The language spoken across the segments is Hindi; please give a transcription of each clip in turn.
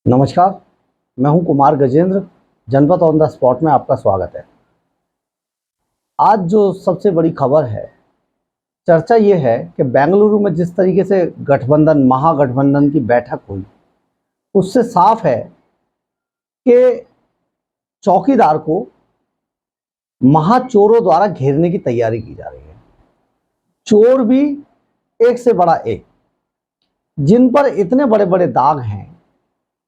नमस्कार, मैं हूं कुमार गजेंद्र। जनपद ऑन द स्पॉट में आपका स्वागत है। आज जो सबसे बड़ी खबर है, चर्चा ये है कि बेंगलुरु में जिस तरीके से गठबंधन महागठबंधन की बैठक हुई, उससे साफ है कि चौकीदार को महाचोरों द्वारा घेरने की तैयारी की जा रही है। चोर भी एक से बड़ा एक, जिन पर इतने बड़े बड़े दाग हैं,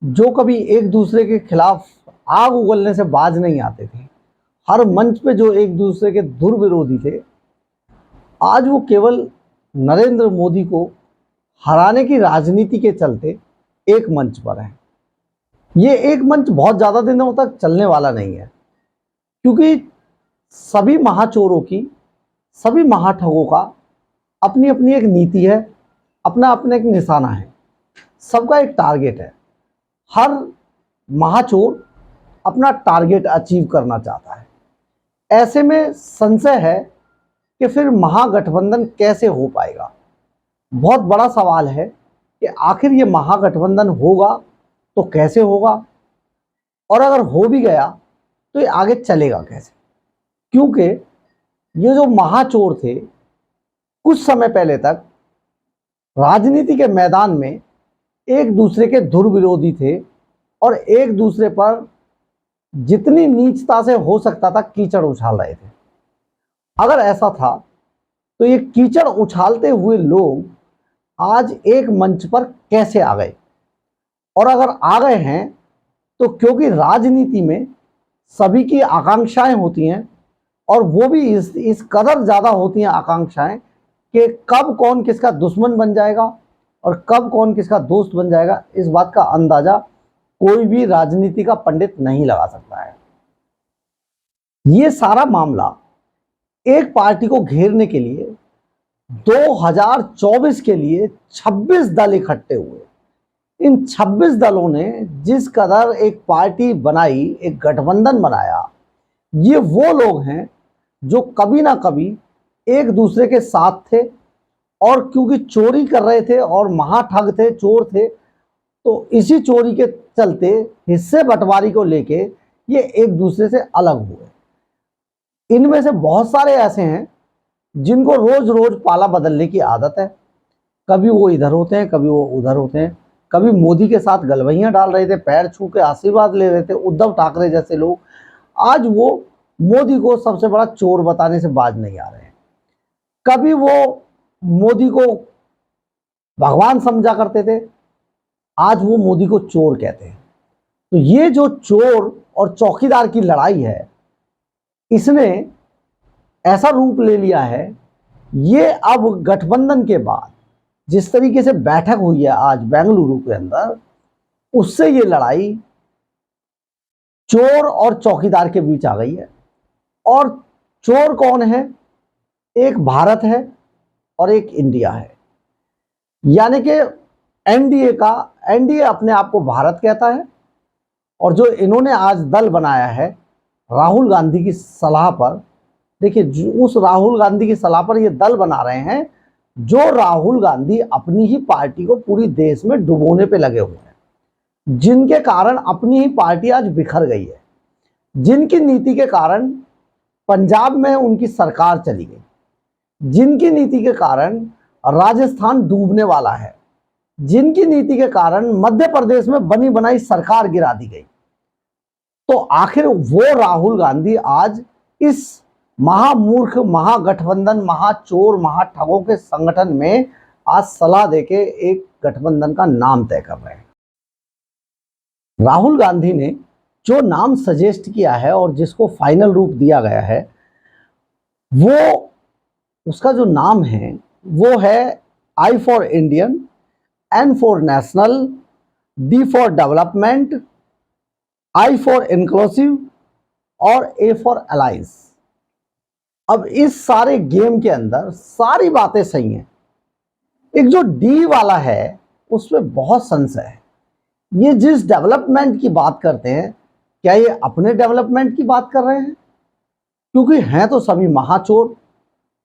जो कभी एक दूसरे के खिलाफ आग उगलने से बाज नहीं आते थे, हर मंच पे जो एक दूसरे के दुर्विरोधी थे, आज वो केवल नरेंद्र मोदी को हराने की राजनीति के चलते एक मंच पर है। ये एक मंच बहुत ज़्यादा दिनों तक चलने वाला नहीं है, क्योंकि सभी महाचोरों की, सभी महाठगों का अपनी अपनी एक नीति है, अपना अपना एक निशाना है, सबका एक टारगेट है। हर महाचोर अपना टारगेट अचीव करना चाहता है। ऐसे में संशय है कि फिर महागठबंधन कैसे हो पाएगा। बहुत बड़ा सवाल है कि आखिर ये महागठबंधन होगा तो कैसे होगा, और अगर हो भी गया तो ये आगे चलेगा कैसे। क्योंकि ये जो महाचोर थे, कुछ समय पहले तक राजनीति के मैदान में एक दूसरे के दुर्विरोधी थे और एक दूसरे पर जितनी नीचता से हो सकता था कीचड़ उछाल रहे थे। अगर ऐसा था तो ये कीचड़ उछालते हुए लोग आज एक मंच पर कैसे आ गए, और अगर आ गए हैं तो क्योंकि राजनीति में सभी की आकांक्षाएं होती हैं, और वो भी इस कदर ज़्यादा होती हैं आकांक्षाएं कि कब कौन किसका दुश्मन बन जाएगा और कब कौन किसका दोस्त बन जाएगा, इस बात का अंदाजा कोई भी राजनीति का पंडित नहीं लगा सकता है। ये सारा मामला एक पार्टी को घेरने के लिए 2024 के लिए 26 दल इकट्ठे हुए। इन 26 दलों ने जिस कदर एक पार्टी बनाई, एक गठबंधन बनाया, ये वो लोग हैं जो कभी ना कभी एक दूसरे के साथ थे, और क्योंकि चोरी कर रहे थे और महाठग थे, चोर थे, तो इसी चोरी के चलते हिस्से बंटवारी को लेके ये एक दूसरे से अलग हुए। इनमें से बहुत सारे ऐसे हैं जिनको रोज रोज पाला बदलने की आदत है। कभी वो इधर होते हैं, कभी वो उधर होते हैं। कभी मोदी के साथ गलवैयां डाल रहे थे, पैर छू के आशीर्वाद ले रहे थे, उद्धव ठाकरे जैसे लोग, आज वो मोदी को सबसे बड़ा चोर बताने से बाज नहीं आ रहे हैं। कभी वो मोदी को भगवान समझा करते थे, आज वो मोदी को चोर कहते हैं। तो ये जो चोर और चौकीदार की लड़ाई है, इसने ऐसा रूप ले लिया है। ये अब गठबंधन के बाद जिस तरीके से बैठक हुई है आज बेंगलुरु के अंदर, उससे ये लड़ाई चोर और चौकीदार के बीच आ गई है। और चोर कौन है? एक भारत है और एक इंडिया है। यानी कि एनडीए अपने आप को भारत कहता है, और जो इन्होंने आज दल बनाया है राहुल गांधी की सलाह पर, देखिए उस राहुल गांधी की सलाह पर ये दल बना रहे हैं जो राहुल गांधी अपनी ही पार्टी को पूरी देश में डुबोने पे लगे हुए हैं, जिनके कारण अपनी ही पार्टी आज बिखर गई है, जिनकी नीति के कारण पंजाब में उनकी सरकार चली गई, जिनकी नीति के कारण राजस्थान डूबने वाला है, जिनकी नीति के कारण मध्य प्रदेश में बनी बनाई सरकार गिरा दी गई। तो आखिर वो राहुल गांधी आज इस महामूर्ख, महागठबंधन, महाचोर, महाठगों के संगठन में आज सलाह देके एक गठबंधन का नाम तय कर रहे हैं। राहुल गांधी ने जो नाम सजेस्ट किया है और जिसको फाइनल रूप दिया गया है, वो उसका जो नाम है वो है I for Indian, N for national, D for development, I for inclusive और ए फॉर अलायंस। अब इस सारे गेम के अंदर सारी बातें सही हैं, एक जो डी वाला है उसमें बहुत संशय है। ये जिस डेवलपमेंट की बात करते हैं, क्या ये अपने डेवलपमेंट की बात कर रहे हैं? क्योंकि हैं तो सभी महाचोर।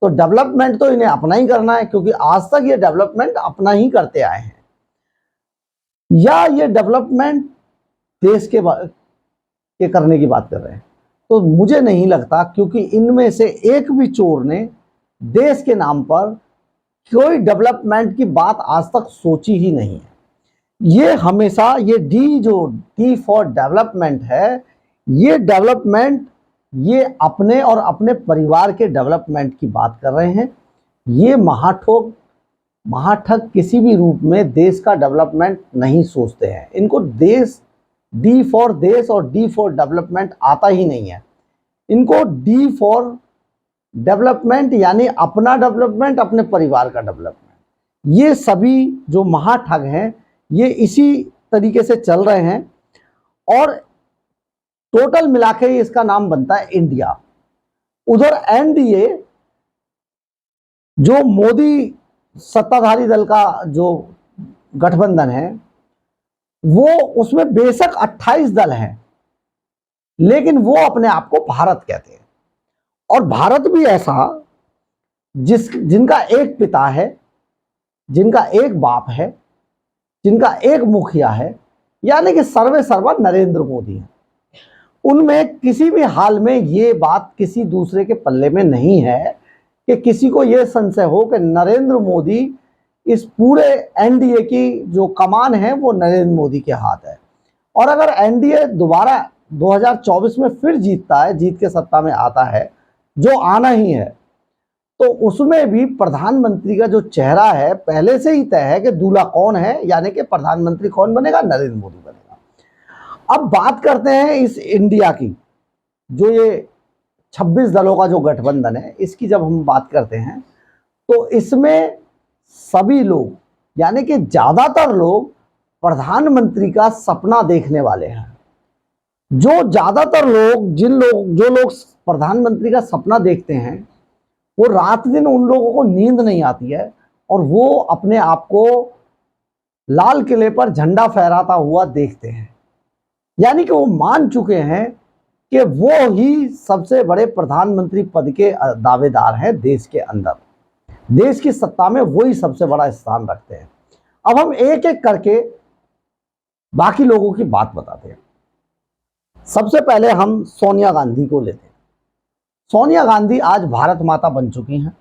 तो डेवलपमेंट तो इन्हें अपना ही करना है, क्योंकि आज तक ये डेवलपमेंट अपना ही करते आए हैं, या ये डेवलपमेंट देश के करने की बात कर रहे हैं। तो मुझे नहीं लगता, क्योंकि इनमें से एक भी चोर ने देश के नाम पर कोई डेवलपमेंट की बात आज तक सोची ही नहीं है। ये हमेशा ये डी फॉर डेवलपमेंट है, ये डेवलपमेंट ये अपने और अपने परिवार के डेवलपमेंट की बात कर रहे हैं। ये महाठग किसी भी रूप में देश का डेवलपमेंट नहीं सोचते हैं। इनको देश डी फॉर देश और डी फॉर डेवलपमेंट आता ही नहीं है। इनको डी फॉर डेवलपमेंट यानी अपना डेवलपमेंट, अपने परिवार का डेवलपमेंट। ये सभी जो महाठग हैं ये इसी तरीके से चल रहे हैं, और टोटल मिला के इसका नाम बनता है इंडिया। उधर एनडीए जो मोदी सत्ताधारी दल का जो गठबंधन है, वो उसमें बेशक 28 दल हैं, लेकिन वो अपने आप को भारत कहते हैं। और भारत भी ऐसा जिनका एक पिता है, जिनका एक बाप है, जिनका एक मुखिया है, यानी कि सर्वे सर्वा नरेंद्र मोदी है। उनमें किसी भी हाल में ये बात किसी दूसरे के पल्ले में नहीं है कि किसी को यह संशय हो कि नरेंद्र मोदी, इस पूरे एनडीए की जो कमान है वो नरेंद्र मोदी के हाथ है। और अगर एनडीए दोबारा 2024 में फिर जीतता है, जीत के सत्ता में आता है, जो आना ही है, तो उसमें भी प्रधानमंत्री का जो चेहरा है पहले से ही तय है कि दूल्हा कौन है, यानी कि प्रधानमंत्री कौन बनेगा, नरेंद्र मोदी बनेगा। अब बात करते हैं इस इंडिया की, जो ये 26 दलों का जो गठबंधन है, इसकी जब हम बात करते हैं तो इसमें सभी लोग, यानी कि ज्यादातर लोग प्रधानमंत्री का सपना देखने वाले हैं। जो ज्यादातर लोग जो लोग प्रधानमंत्री का सपना देखते हैं, वो रात दिन उन लोगों को नींद नहीं आती है, और वो अपने आप को लाल किले पर झंडा फहराता हुआ देखते हैं। यानी कि वो मान चुके हैं कि वो ही सबसे बड़े प्रधानमंत्री पद के दावेदार हैं देश के अंदर। देश की सत्ता में वही सबसे बड़ा स्थान रखते हैं। अब हम एक एक करके बाकी लोगों की बात बताते हैं। सबसे पहले हम सोनिया गांधी को लेते हैं। सोनिया गांधी आज भारत माता बन चुकी हैं,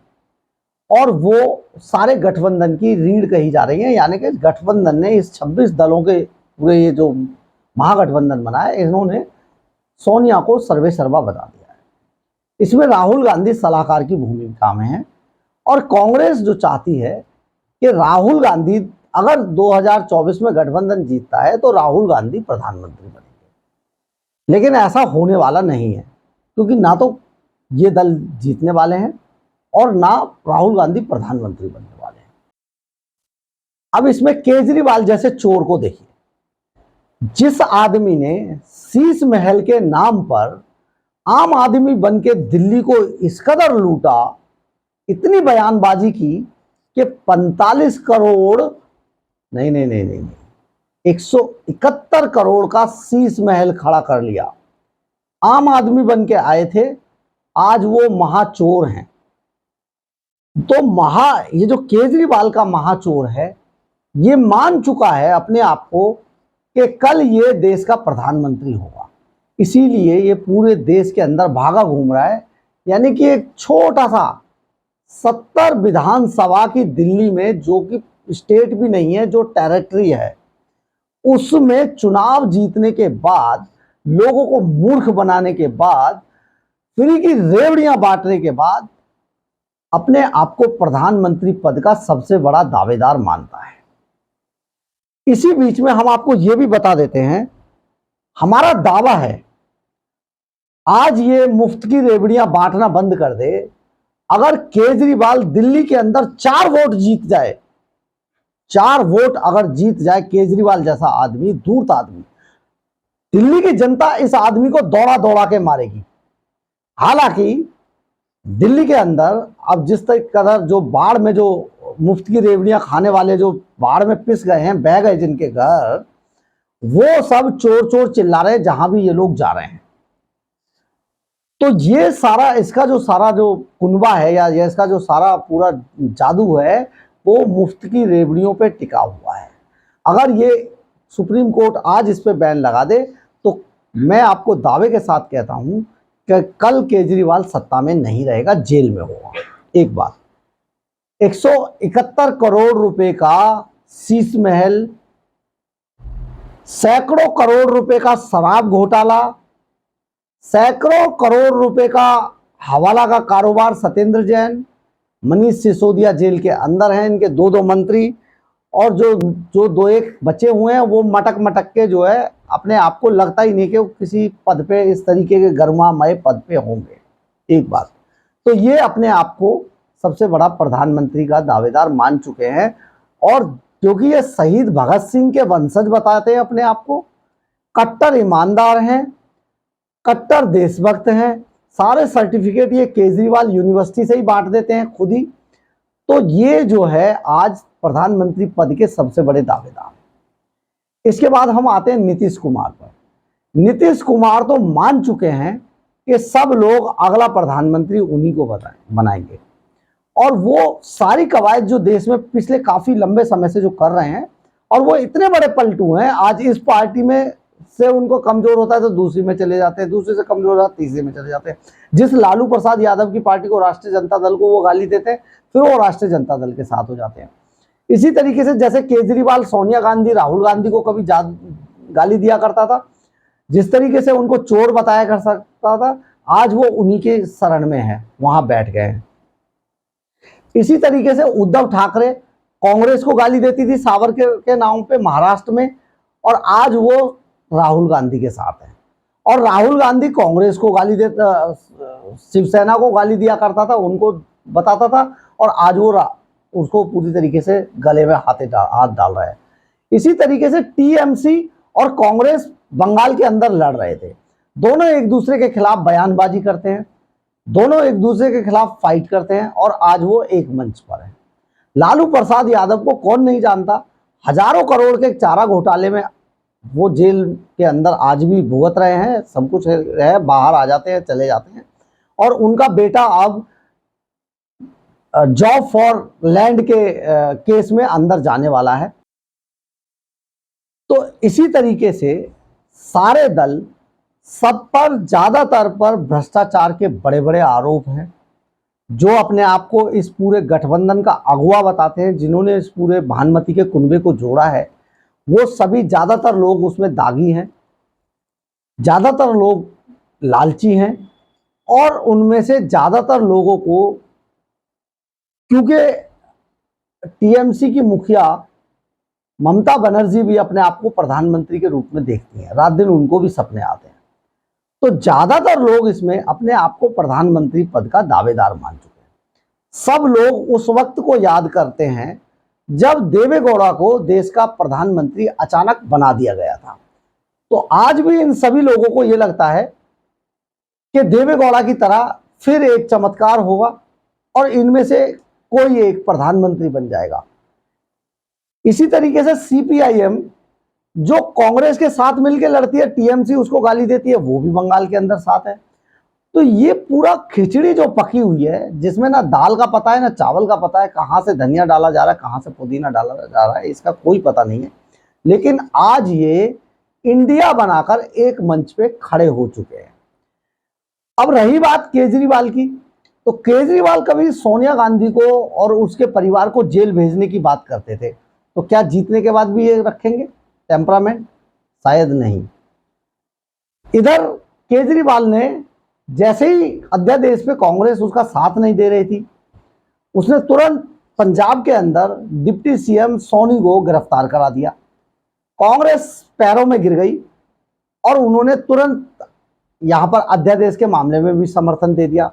और वो सारे गठबंधन की रीढ़ कही जा रही है। यानी कि गठबंधन ने इस 26 दलों के पूरे ये जो महागठबंधन बना है, इन्होंने सोनिया को सर्वे सर्वा बता दिया है। इसमें राहुल गांधी सलाहकार की भूमिका में है, और कांग्रेस जो चाहती है कि राहुल गांधी, अगर 2024 में गठबंधन जीतता है तो राहुल गांधी प्रधानमंत्री बनेंगे। लेकिन ऐसा होने वाला नहीं है, क्योंकि ना तो ये दल जीतने वाले हैं और ना राहुल गांधी प्रधानमंत्री बनने वाले हैं। अब इसमें केजरीवाल जैसे चोर को देखिए, जिस आदमी ने शीश महल के नाम पर आम आदमी बन के दिल्ली को इस कदर लूटा, इतनी बयानबाजी की कि 45 करोड़ नहीं नहीं नहीं नहीं 171 करोड़ का शीश महल खड़ा कर लिया। आम आदमी बन के आए थे, आज वो महाचोर हैं। तो ये जो केजरीवाल का महाचोर है, ये मान चुका है अपने आप को कि कल ये देश का प्रधानमंत्री होगा। इसीलिए ये पूरे देश के अंदर भागा घूम रहा है। यानी कि एक छोटा सा 70 विधानसभा की दिल्ली में, जो कि स्टेट भी नहीं है, जो टेरिटरी है, उसमें चुनाव जीतने के बाद, लोगों को मूर्ख बनाने के बाद, फ्री की रेवड़ियां बांटने के बाद, अपने आप को प्रधानमंत्री पद का सबसे बड़ा दावेदार मानता है। इसी बीच में हम आपको यह भी बता देते हैं, हमारा दावा है, आज ये मुफ्त की रेवड़ियां बांटना बंद कर दे। अगर केजरीवाल दिल्ली के अंदर 4 वोट जीत जाए, 4 वोट अगर जीत जाए केजरीवाल जैसा आदमी, धूर्त आदमी, दिल्ली की जनता इस आदमी को दौड़ा दौड़ा के मारेगी। हालांकि दिल्ली के अंदर अब जिस कदर जो बाढ़ में, जो मुफ्त की रेवड़ियां खाने वाले जो बाढ़ में पिस गए हैं, बह गए जिनके घर, वो सब चोर चोर चिल्ला रहे हैं जहां भी ये लोग जा रहे हैं। तो ये सारा इसका जो सारा जो कुनबा है या ये इसका जो सारा पूरा जादू है वो मुफ्त की रेवड़ियों पे टिका हुआ है। अगर ये सुप्रीम कोर्ट आज इस पे बैन लगा दे तो मैं आपको दावे के साथ कहता हूं कि कल केजरीवाल सत्ता में नहीं रहेगा, जेल में होगा। एक बात, 171 करोड़ रुपए का शीश महल, सैकड़ों करोड़ रुपए का शराब घोटाला, सैकड़ों करोड़ रुपए का हवाला का कारोबार, सत्येंद्र जैन, मनीष सिसोदिया जेल के अंदर हैं, इनके दो दो मंत्री, और जो जो दो एक बचे हुए हैं वो मटक मटक के जो है अपने आप को लगता ही नहीं कि वो किसी पद पे इस तरीके के गर्मामय पद पे होंगे। एक बात तो ये अपने आप को सबसे बड़ा प्रधानमंत्री का दावेदार मान चुके हैं, और क्योंकि ये शहीद भगत सिंह के वंशज बताते हैं अपने आप को, कट्टर ईमानदार हैं, कट्टर देशभक्त हैं, सारे सर्टिफिकेट ये केजरीवाल यूनिवर्सिटी से ही बांट देते हैं खुद ही। तो ये जो है आज प्रधानमंत्री पद के सबसे बड़े दावेदार। इसके बाद हम आते हैं नीतीश कुमार पर। नीतीश कुमार तो मान चुके हैं कि सब लोग अगला प्रधानमंत्री उन्हीं को बनाएंगे, और वो सारी कवायद जो देश में पिछले काफी लंबे समय से जो कर रहे हैं, और वो इतने बड़े पलटू हैं, आज इस पार्टी में से उनको कमजोर होता है तो दूसरी में चले जाते हैं, दूसरे से कमजोर होता है तीसरी में चले जाते हैं। जिस लालू प्रसाद यादव की पार्टी को राष्ट्रीय जनता दल को वो गाली देते हैं, फिर वो राष्ट्रीय जनता दल के साथ हो जाते हैं। इसी तरीके से जैसे केजरीवाल सोनिया गांधी, राहुल गांधी को कभी गाली दिया करता था, जिस तरीके से उनको चोर बताया कर सकता था, आज वो उन्हीं के शरण में है, वहां बैठ गए हैं। इसी तरीके से उद्धव ठाकरे कांग्रेस को गाली देती थी सावरकर के नाम पे महाराष्ट्र में, और आज वो राहुल गांधी के साथ है। और राहुल गांधी कांग्रेस को गाली देता, शिवसेना को गाली दिया करता था, उनको बताता था, और आज वो उसको पूरी तरीके से गले में हाथ डाल रहा है। इसी तरीके से टीएमसी और कांग्रेस बंगाल के अंदर लड़ रहे थे, दोनों एक दूसरे के खिलाफ बयानबाजी करते हैं, दोनों एक दूसरे के खिलाफ फाइट करते हैं, और आज वो एक मंच पर है। लालू प्रसाद यादव को कौन नहीं जानता, हजारों करोड़ के चारा घोटाले में वो जेल के अंदर आज भी भुगत रहे हैं, सब कुछ है, बाहर आ जाते हैं, चले जाते हैं, और उनका बेटा अब जॉब फॉर लैंड के केस में अंदर जाने वाला है। तो इसी तरीके से सारे दल, सब पर ज्यादातर पर भ्रष्टाचार के बड़े बड़े आरोप हैं, जो अपने आप को इस पूरे गठबंधन का अगुवा बताते हैं, जिन्होंने इस पूरे भानुमति के कुनबे को जोड़ा है, वो सभी ज्यादातर लोग उसमें दागी हैं, ज्यादातर लोग लालची हैं, और उनमें से ज्यादातर लोगों को, क्योंकि टीएमसी की मुखिया ममता बनर्जी भी अपने आप को प्रधानमंत्री के रूप में देखती हैं, रात दिन उनको भी सपने आते हैं, तो ज्यादातर लोग इसमें अपने आप को प्रधानमंत्री पद का दावेदार मान चुके हैं। सब लोग उस वक्त को याद करते हैं जब देवेगौड़ा को देश का प्रधानमंत्री अचानक बना दिया गया था। तो आज भी इन सभी लोगों को यह लगता है कि देवेगौड़ा की तरह फिर एक चमत्कार होगा और इनमें से कोई एक प्रधानमंत्री बन जाएगा। इसी तरीके से सीपीआईएम जो कांग्रेस के साथ मिलकर लड़ती है, टीएमसी उसको गाली देती है, वो भी बंगाल के अंदर साथ है। तो ये पूरा खिचड़ी जो पकी हुई है, जिसमें ना दाल का पता है ना चावल का पता है, कहां से धनिया डाला जा रहा है, कहां से पुदीना डाला जा रहा है, इसका कोई पता नहीं है। लेकिन आज ये इंडिया बनाकर एक मंच पे खड़े हो चुके हैं। अब रही बात केजरीवाल की, तो केजरीवाल कभी सोनिया गांधी को और उसके परिवार को जेल भेजने की बात करते थे, तो क्या जीतने के बाद भी ये रखेंगे टेम्परामेंट? शायद नहीं। इधर केजरीवाल ने जैसे ही अध्यादेश पे कांग्रेस उसका साथ नहीं दे रही थी, उसने तुरंत पंजाब के अंदर डिप्टी सीएम सोनी को गिरफ्तार करा दिया। कांग्रेस पैरों में गिर गई और उन्होंने तुरंत यहां पर अध्यादेश के मामले में भी समर्थन दे दिया।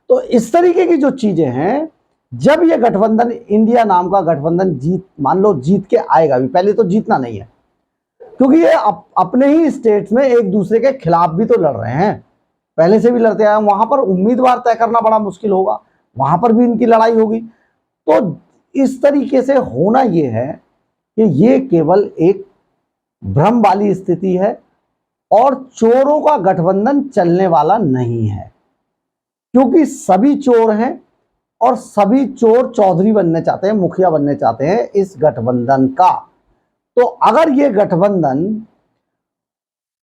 तो इस तरीके की जो चीजें हैं, जब ये गठबंधन, इंडिया नाम का गठबंधन मान लो जीत के आएगा भी, पहले तो जीतना नहीं है, क्योंकि ये अपने ही स्टेट्स में एक दूसरे के खिलाफ भी तो लड़ रहे हैं, पहले से भी लड़ते आए, वहां पर उम्मीदवार तय करना बड़ा मुश्किल होगा, वहां पर भी इनकी लड़ाई होगी। तो इस तरीके से होना ये है कि ये केवल एक भ्रम वाली स्थिति है और चोरों का गठबंधन चलने वाला नहीं है। क्योंकि सभी चोर हैं और सभी चोर चौधरी बनने चाहते हैं, मुखिया बनने चाहते हैं इस गठबंधन का। तो अगर ये गठबंधन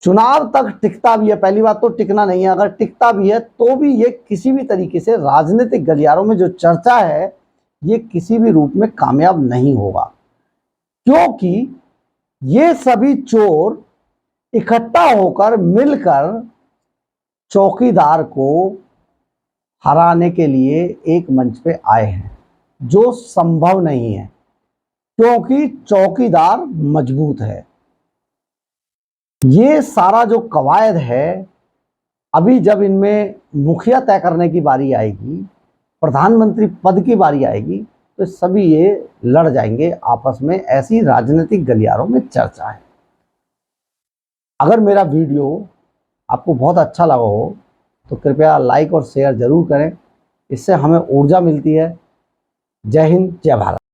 चुनाव तक टिकता भी है, पहली बात तो टिकना नहीं है, अगर टिकता भी है तो भी ये किसी भी तरीके से राजनीतिक गलियारों में जो चर्चा है ये किसी भी रूप में कामयाब नहीं होगा, क्योंकि ये सभी चोर इकट्ठा होकर मिलकर चौकीदार को हराने के लिए एक मंच पे आए हैं, जो संभव नहीं है क्योंकि चौकीदार मजबूत है। ये सारा जो कवायद है, अभी जब इनमें मुखिया तय करने की बारी आएगी, प्रधानमंत्री पद की बारी आएगी, तो सभी ये लड़ जाएंगे आपस में, ऐसी राजनीतिक गलियारों में चर्चा है। अगर मेरा वीडियो आपको बहुत अच्छा लगा हो तो कृपया लाइक और शेयर जरूर करें, इससे हमें ऊर्जा मिलती है। जय हिंद, जय भारत।